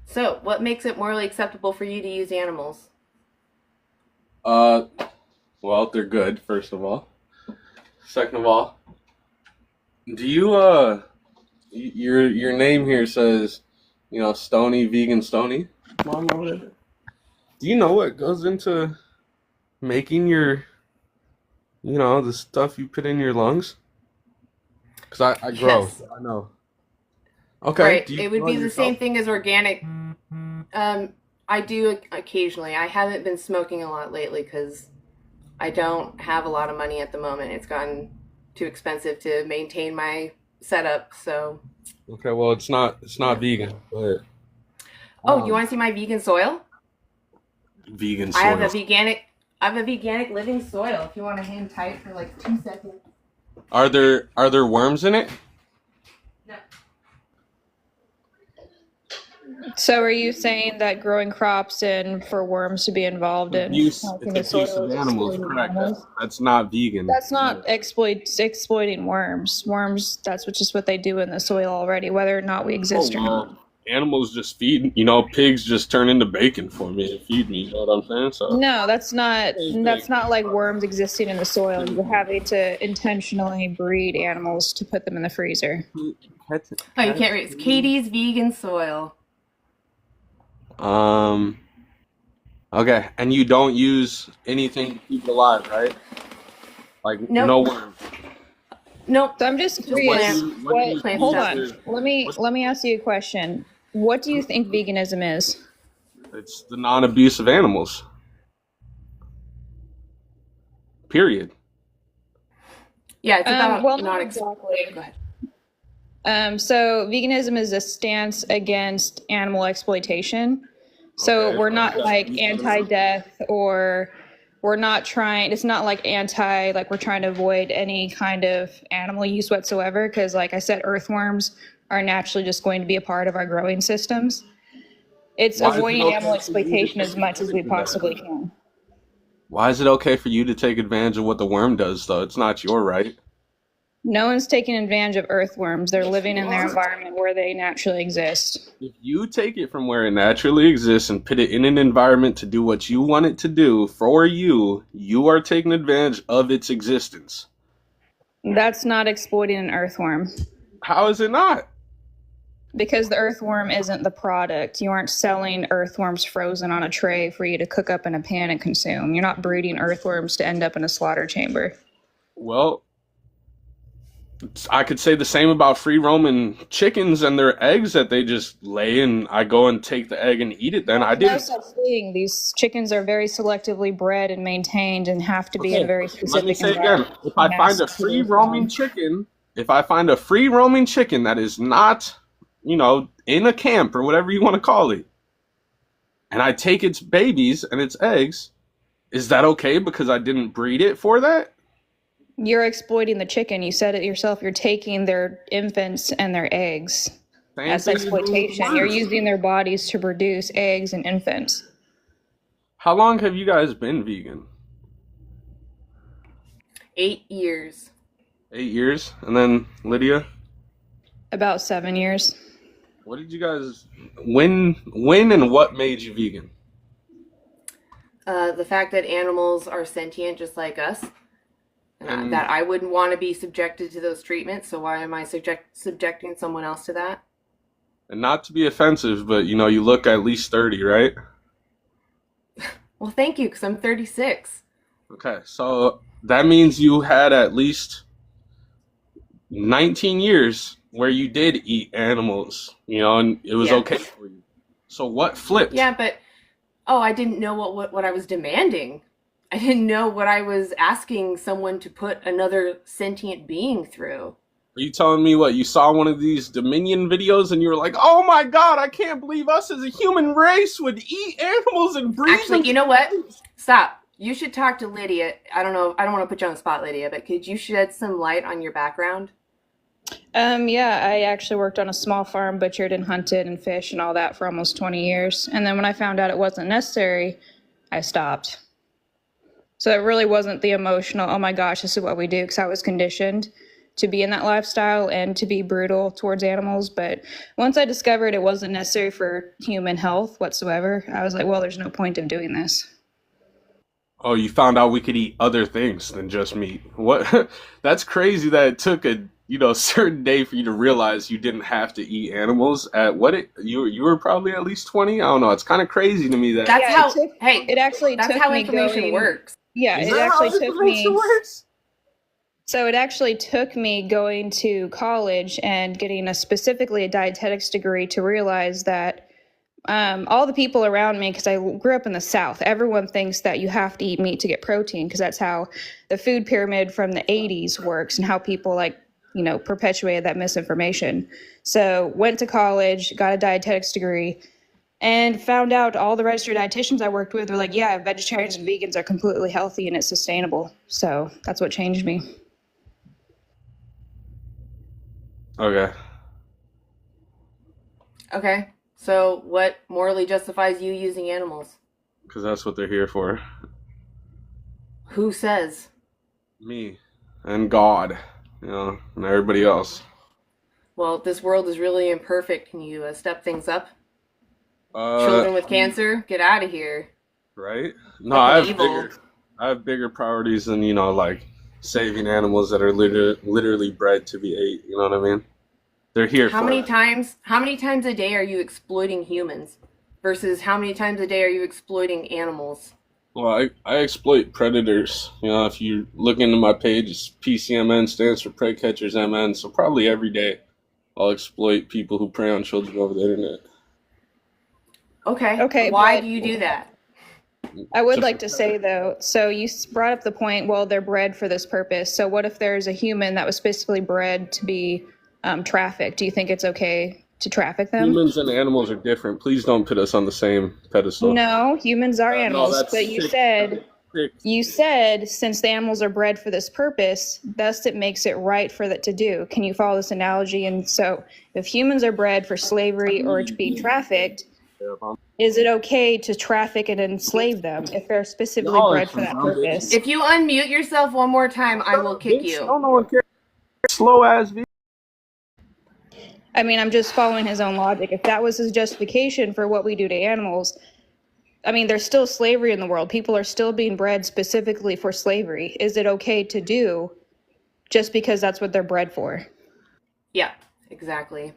So, what makes it morally acceptable for you to use animals? Uh, well, they're good, first of all. Second of all, do you your name here says, Stony Vegan Stony Mom over there. Do you know what goes into making the stuff you put in your lungs? Because I grow, Yes. so I know. Okay, Right. do you It would grow be it the yourself? same thing as organic. I do occasionally. I haven't been smoking a lot lately because I don't have a lot of money at the moment. It's gotten too expensive to maintain my setup. So, Okay, well it's not yeah. vegan, but Oh, you um, want to see my vegan soil? vegan I have a soil. veganic. I have a veganic living soil. If you want to hang tight for like 2 seconds. Are there worms in it? No. So are you saying that growing crops and for worms to be involved in It's helping the abuse soil of is animals, exploiting correct? animals? That's not vegan. That's not exploiting worms. Worms, just what they do in the soil already, whether or not we Oh exist or not. well, animals just feed. Pigs just turn into bacon for me and feed me. You know what I'm saying? So No, that's not same thing. that's not like worms existing in the soil. Same You're thing. having to intentionally breed animals to put them in the freezer. Cat- Oh, you can't read. It's cat- Katie's vegan soil. Um. Okay, and you don't use anything to keep it alive, right? Like no Nope. worms. Nope. So I'm just Just What do curious, plant you what do what you plant hold feed stuff. on. your? What's Let me ask you a question. What do you think veganism is? It's the non-abuse of animals. Period. Yeah, it's Well, about not not. exactly. Go ahead. So veganism is a stance against animal exploitation. So Okay, we're but not that's like abuse of animals. anti-death, or we're not trying, it's not like like we're trying to avoid any kind of animal use whatsoever. Because like I said, earthworms are naturally just going to be a part of our growing systems. It's Why is it avoiding okay animal for you to exploitation take as much as we advantage of that? possibly can. Why is it okay for you to take advantage of what the worm does, though? It's not your right. No one's taking advantage of earthworms. They're Yes, living you in their are. environment where they naturally exist. If you take it from where it naturally exists and put it in an environment to do what you want it to do for you, you are taking advantage of its existence. That's not exploiting an earthworm. How is it not? Because the earthworm isn't the product. You aren't selling earthworms frozen on a tray for you to cook up in a pan and consume. You're not breeding earthworms to end up in a slaughter chamber. Well, I could say the same about free roaming chickens and their eggs that they just lay and I go and take the egg and eat it. Then I There's no didn't. such thing. These chickens are very selectively bred and maintained and have to be in a Okay, very let me specific say again. environment If for I find mass a free roaming reproduction. chicken, if I find a free roaming chicken that is not, in a camp or whatever you want to call it, and I take its babies and its eggs, is that okay because I didn't breed it for that? You're exploiting the chicken. You said it yourself. You're taking their infants and their eggs. Same That's thing as doing with exploitation. You're worms. using their bodies to produce eggs and infants. How long have you guys been vegan? 8 years. 8 years? And then Lydia, About 7 years. what did you guys when and what made you vegan? The fact that animals are sentient just like us, and And that I wouldn't want to be subjected to those treatments. So why am I subjecting someone else to that? and not to be offensive, but you look at least 30, right? Well, thank you, because I'm 36. Okay, so that means you had at least 19 years where you did eat animals, and it was Yeah. okay for you. So what flipped? Yeah, but I didn't know what I was demanding. I didn't know what I was asking someone to put another sentient being through. Are you telling me what you saw one of these Dominion videos and you were like, "Oh my God, I can't believe us as a human race would eat animals and breed Actually, them you to know what? babies?" Stop. You should talk to Lydia. I don't know. I don't want to put you on the spot, Lydia, but could you shed some light on your background? Yeah, I actually worked on a small farm, butchered and hunted and fished and all that for almost 20 years. And then when I found out it wasn't necessary, I stopped. So it really wasn't the emotional, oh my gosh, this is what we do, because I was conditioned to be in that lifestyle and to be brutal towards animals. But once I discovered it wasn't necessary for human health whatsoever, I was like, well, there's no point of doing this. Oh, you found out we could eat other things than just meat. What? That's crazy that it took a certain day for you to realize you didn't have to eat animals. At what you were probably at least 20. I don't know. It's kind of crazy to me that That's Yeah, how. it took- Hey, It actually that's took how me information going. works. Yeah, is it that how actually took information me. works? So it actually took me going to college and getting specifically a dietetics degree to realize that all the people around me, because I grew up in the South, everyone thinks that you have to eat meat to get protein because that's how the food pyramid from the 80s works and how people perpetuated that misinformation. So went to college, got a dietetics degree, and found out all the registered dietitians I worked with were like, yeah, vegetarians and vegans are completely healthy and it's sustainable. So that's what changed me. Okay. Okay. So, what morally justifies you using animals? Because that's what they're here for. Who says? Me and God, and everybody else. Well, this world is really imperfect. Can you step things up? Uh, Children with cancer, get out of here. right? No, Fucking evil. I have bigger priorities than like saving animals that are literally bred to be ate. You know what I mean? They're here How for many it. times? How many times a day are you exploiting humans, versus how many times a day are you exploiting animals? Well, I exploit predators. If you look into my page, it's PCMN stands for Prey Catchers MN. So probably every day I'll exploit people who prey on children over the internet. Okay. Okay, Why but do you do that? I would To like to say though, so you brought up the point, well, they're bred for this purpose. So what if there's a human that was specifically bred to be trafficked? Do you think it's okay to traffic them? Humans and animals are different. Please don't put us on the same pedestal. No, humans are No, animals, that's but sick. you said since the animals are bred for this purpose, thus it makes it right for that to do. Can you follow this analogy? And so if humans are bred for slavery or to be trafficked, is it okay to traffic and enslave them if they're specifically No, bred for that purpose? If you unmute yourself one more time, I will kick you. No one cares. Slow ass. I mean, I'm just following his own logic. If that was his justification for what we do to animals, I mean, there's still slavery in the world. People are still being bred specifically for slavery. Is it okay to do just because that's what they're bred for? Yeah, exactly.